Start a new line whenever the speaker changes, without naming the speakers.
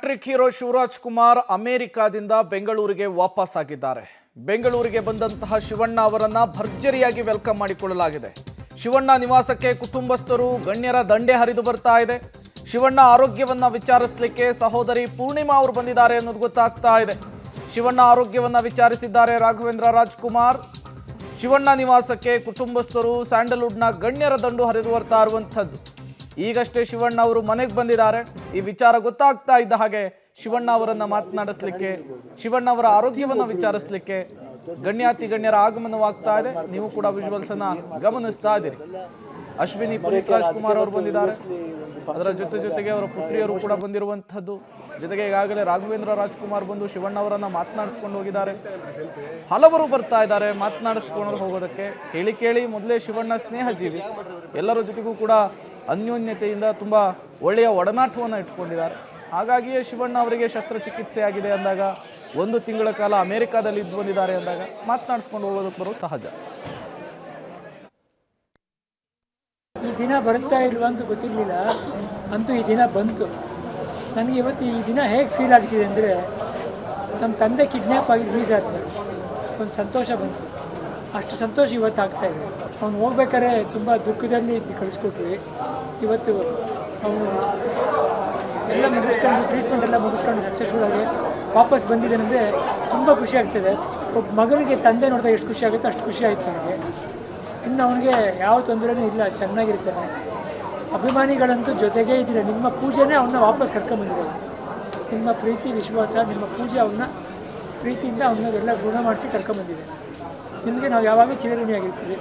Hat trick hero Shivraj Kumar ಅಮೆರಿಕಾದಿಂದ ಬೆಂಗಳೂರಿಗೆ ವಾಪಸ್ ಆಗಿದ್ದಾರೆ. ಬೆಂಗಳೂರಿಗೆ ಬಂದಂತಹ ಶಿವಣ್ಣ ಅವರನ್ನ ಭರ್ಜರಿಯಾಗಿ ವೆಲ್ಕಮ್ ಮಾಡಿಕೊಳ್ಳಲಾಗಿದೆ. ಶಿವಣ್ಣ ನಿವಾಸಕ್ಕೆ ಕುಟುಂಬಸ್ಥರು ಗಣ್ಯರ ದಂಡೆ ಹರಿದು ಬರ್ತಾ ಇದೆ. ಶಿವಣ್ಣ ಆರೋಗ್ಯವನ್ನ ವಿಚಾರಿಸಲಿಕ್ಕೆ ಸಹೋದರಿ ಪೂರ್ಣಿಮಾ ಅವರು ಬಂದಿದ್ದಾರೆ ಅನ್ನೋದು ಗೊತ್ತಾಗ್ತಾ ಇದೆ. ಶಿವಣ್ಣ ಆರೋಗ್ಯವನ್ನ ವಿಚಾರಿಸಿದ್ದಾರೆ ರಾಘವೇಂದ್ರ ರಾಜ್ಕುಮಾರ್. ಶಿವಣ್ಣ ನಿವಾಸಕ್ಕೆ ಕುಟುಂಬಸ್ಥರು ಸ್ಯಾಂಡಲ್ವುಡ್ನ ಗಣ್ಯರ ದಂಡು ಹರಿದು ಬರ್ತಾ ಇರುವಂಥದ್ದು. ಈಗಷ್ಟೇ ಶಿವಣ್ಣ ಅವರು ಮನೆಗೆ ಬಂದಿದ್ದಾರೆ. ಈ ವಿಚಾರ ಗೊತ್ತಾಗ್ತಾ ಇದ್ದ ಹಾಗೆ ಶಿವಣ್ಣ ಅವರನ್ನ ಮಾತನಾಡಿಸ್ಲಿಕ್ಕೆ, ಶಿವಣ್ಣ ಅವರ ಆರೋಗ್ಯವನ್ನು ವಿಚಾರಿಸಲಿಕ್ಕೆ ಗಣ್ಯಾತಿ ಗಣ್ಯರ ಆಗಮನವಾಗ್ತಾ ಇದೆ. ನೀವು ಕೂಡ ವಿಜುವಲ್ಸ್ ಅನ್ನ ಗಮನಿಸ್ತಾ ಇದ್ದೀರಿ. ಅಶ್ವಿನಿ ಪುನೀತ್ ರಾಜ್ಕುಮಾರ್ ಅವರು ಬಂದಿದ್ದಾರೆ. ಅದರ ಜೊತೆಗೆ ಅವರ ಪುತ್ರಿಯರು ಕೂಡ ಬಂದಿರುವಂತಹದ್ದು. ಜೊತೆಗೆ ಈಗಾಗಲೇ ರಾಘವೇಂದ್ರ ರಾಜ್ಕುಮಾರ್ ಬಂದು ಶಿವಣ್ಣ ಅವರನ್ನ ಮಾತನಾಡಿಸ್ಕೊಂಡು ಹೋಗಿದ್ದಾರೆ. ಹಲವರು ಬರ್ತಾ ಇದ್ದಾರೆ ಮಾತನಾಡಿಸ್ಕೊಂಡು ಹೋಗೋದಕ್ಕೆ. ಹೇಳಿ ಕೇಳಿ ಮೊದಲೇ ಶಿವಣ್ಣ ಸ್ನೇಹಜೀವಿ, ಎಲ್ಲರ ಜೊತೆಗೂ ಕೂಡ ಅನ್ಯೋನ್ಯತೆಯಿಂದ ತುಂಬ ಒಳ್ಳೆಯ ಒಡನಾಟವನ್ನು ಇಟ್ಕೊಂಡಿದ್ದಾರೆ. ಹಾಗಾಗಿಯೇ ಶಿವಣ್ಣ ಅವರಿಗೆ ಶಸ್ತ್ರಚಿಕಿತ್ಸೆ ಆಗಿದೆ ಅಂದಾಗ, 1 ತಿಂಗಳ ಕಾಲ ಅಮೆರಿಕಾದಲ್ಲಿ ಇದ್ದು ಬಂದಿದ್ದಾರೆ ಅಂದಾಗ ಮಾತನಾಡಿಸ್ಕೊಂಡು ಹೋಗೋದಕ್ಕೆ ಬರೋದು ಸಹಜ.
ಈ ದಿನ ಬರುತ್ತಾ ಇಲ್ವಾ ಅಂತ ಗೊತ್ತಿರಲಿಲ್ಲ, ಅಂತೂ ಈ ದಿನ ಬಂತು. ನನಗೆ ಇವತ್ತು ಈ ದಿನ ಹೇಗೆ ಫೀಲ್ ಆಗ್ತಿದೆ ಅಂದರೆ, ನಮ್ಮ ತಂದೆ ಕಿಡ್ನ್ಯಾಪ್ ಆಗಿ ರಿಲೀಸ್ ಆದಮೇಲೆ ಒಂದು ಸಂತೋಷ ಬಂತು. ಅಷ್ಟು ಸಂತೋಷ ಇವತ್ತು ಆಗ್ತಾಯಿದೆ. ಅವ್ನು ಹೋಗ್ಬೇಕಾದ್ರೆ ತುಂಬ ದುಃಖದಲ್ಲಿ ಕಳಿಸ್ಕೊಟ್ವಿ. ಇವತ್ತು ಅವನು ಎಲ್ಲ ಮುಗಿಸ್ಕೊಂಡು, ಟ್ರೀಟ್ಮೆಂಟ್ ಎಲ್ಲ ಮುಗಿಸ್ಕೊಂಡು ಸಕ್ಸಸ್ಫುಲ್ ಆಗಿ ವಾಪಸ್ ಬಂದಿದ್ದಾನೆಂದರೆ ತುಂಬ ಖುಷಿ ಆಗ್ತದೆ. ಒಬ್ಬ ಮಗನಿಗೆ ತಂದೆ ನೋಡಿದಾಗ ಎಷ್ಟು ಖುಷಿ ಆಗುತ್ತೋ ಅಷ್ಟು ಖುಷಿ ಆಯಿತು ನನಗೆ. ಇನ್ನು ಅವನಿಗೆ ಯಾವ ತೊಂದರೆನೂ ಇಲ್ಲ, ಚೆನ್ನಾಗಿರ್ತಾನೆ. ಅಭಿಮಾನಿಗಳಂತೂ ಜೊತೆಗೇ ಇದ್ದೀರ. ನಿಮ್ಮ ಪೂಜೆನೇ ಅವನ್ನ ವಾಪಸ್ ಕರ್ಕೊಂಬಂದಿದ್ದಾರೆ. ನಿಮ್ಮ ಪ್ರೀತಿ ವಿಶ್ವಾಸ, ನಿಮ್ಮ ಪೂಜೆ ಅವನ್ನ ಪ್ರೀತಿಯಿಂದ ಅವನ್ನೆಲ್ಲ ಗುಣ ಮಾಡಿಸಿ ಕರ್ಕೊಂಬಂದಿದೆ. ನಿಮಗೆ ನಾವು ಯಾವಾಗಲೂ ಚಿರಋಣಿಯಾಗಿರ್ತೀವಿ.